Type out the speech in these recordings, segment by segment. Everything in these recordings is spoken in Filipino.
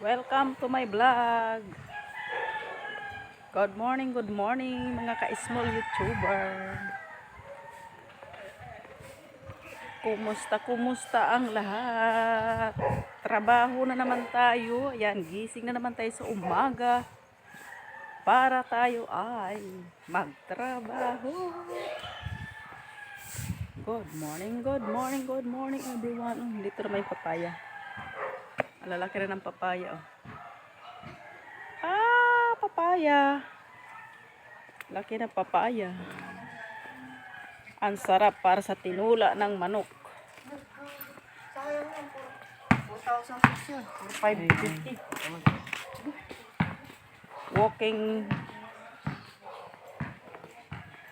Welcome to my vlog. Good morning mga ka-small YouTuber. Kumusta ang lahat? Trabaho na naman tayo. Ayan, gising na naman tayo sa umaga para tayo ay magtrabaho. Good morning everyone. Dito na may papaya. Malalaki rin ng papaya, oh. Papaya. Laki ng papaya. Ang sarap para sa tinula ng manok. Sayang lang po. 4,006 yun. 4,550.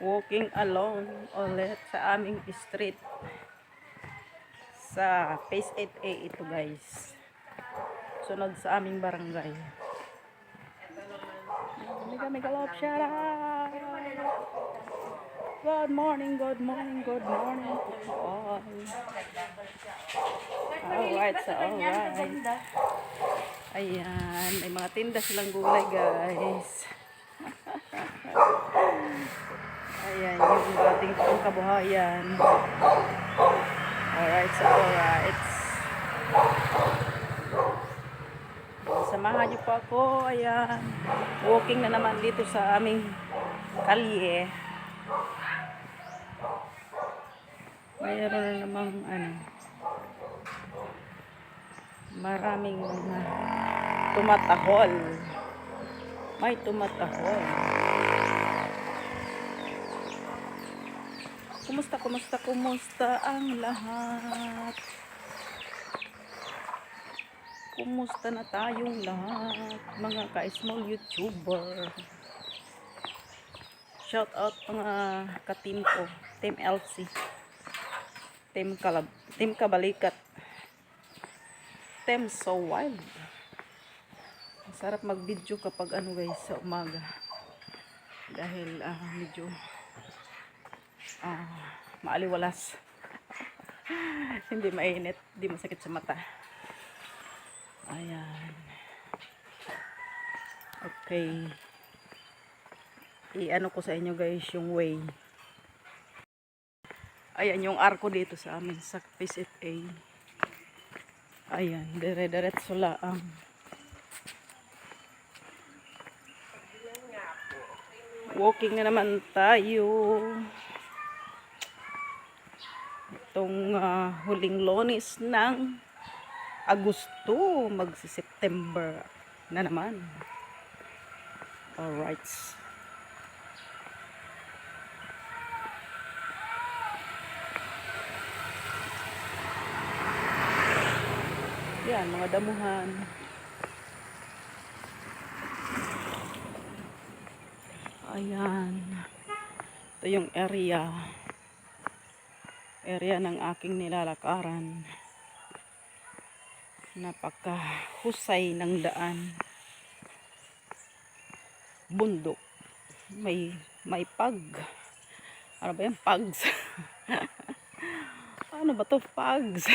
Walking alone ulit sa aming street. Sa Phase 8A ito, guys. Sunod sa aming barangay. Mega love, shout out. Good morning to all. Alright. Ayan, may mga tinda silang gulay, guys. Ayan, yung ating pangkabuhayan. Alright. Samahan niyo po ako. Ayan, walking na naman dito sa aming kalye. Mayroon na namang maraming mga tumatahol. May tumatahol. Kumusta ang lahat? Kumusta na tayong lahat, mga ka-small YouTuber? Shout out mga ka-team ko, Team LC, Team Kabalikat, Team So Wild. Masarap mag-video kapag guys, sa umaga. Dahil medyo maaliwalas. Hindi mainit, hindi masakit sa mata. Ayan. Okay. I-ano ko sa inyo, guys, yung way. Ayan yung arko dito sa amin sa Phase 8A. Ayan, dire-diretso lang. Walking na naman tayo. Itong huling Lunes ng Agosto, magsi-September na naman. Alright. Yan, mga damuhan. Ayan. Ito yung area ng aking nilalakaran. Napakahusay ng daan. Bundok. May pag. Ano ba yan? Pags. Ano ba to? Pags.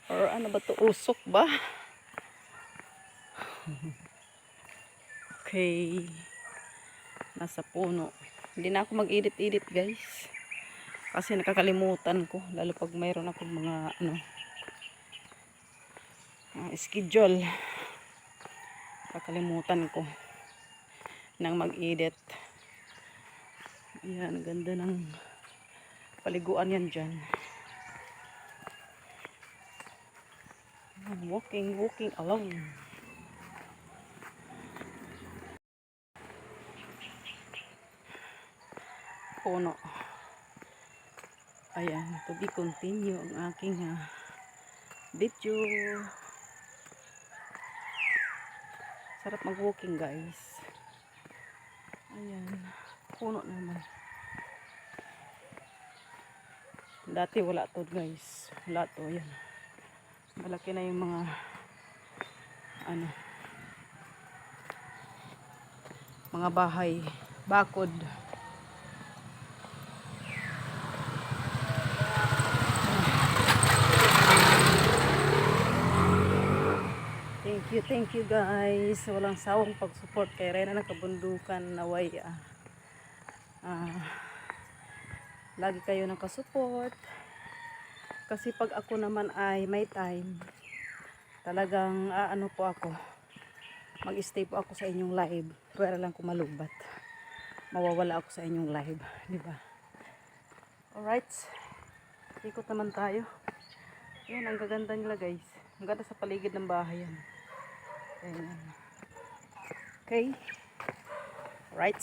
Or ano ba to? Usok ba? Okay. Nasa puno. Hindi na ako mag-edit, guys. Kasi nakakalimutan ko. Lalo pag mayroon akong mga schedule. Kakalimutan ko nang mag-edit. Ayan, ganda ng paliguan yan dyan. Walking alone. Puno. Ayan, to be continue ang aking video. Sarap mag-walking, guys. Ayan, puno naman. Dati wala to, guys. Wala to, ayan. Malaki na yung mga mga bahay, bakod. Thank you guys. Walang sawang pag-support kay Rena ng Kabundukan. Naway lagi kayo nakasupport. Kasi pag ako naman ay may time, talagang ano po ako, mag-stay po ako sa inyong live. Pwera lang kumalubat. Mawawala ako sa inyong live. Diba? Alright. Ikot naman tayo. Yan, ang gaganda nila guys. Ang ganda sa paligid ng bahay yan. Ayan. Okay. Right.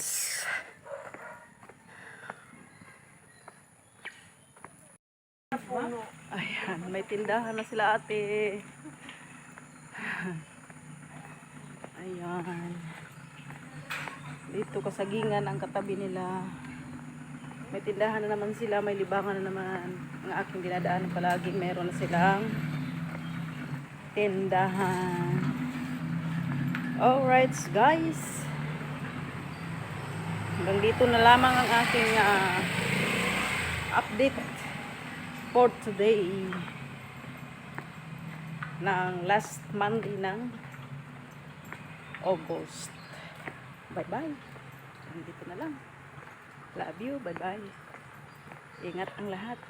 Ayan, may tindahan na sila ate. Ayan. Dito kasagingan ang katabi nila. May tindahan na naman sila, may libangan na naman. Ang aking dinadaan palaging meron na silang tindahan. Alright guys. Hanggang dito na lamang ang aking update for today ng last Monday ng August. Bye bye. Dito na lang. Love you. Bye bye. Ingat ang lahat.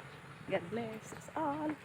God bless us all.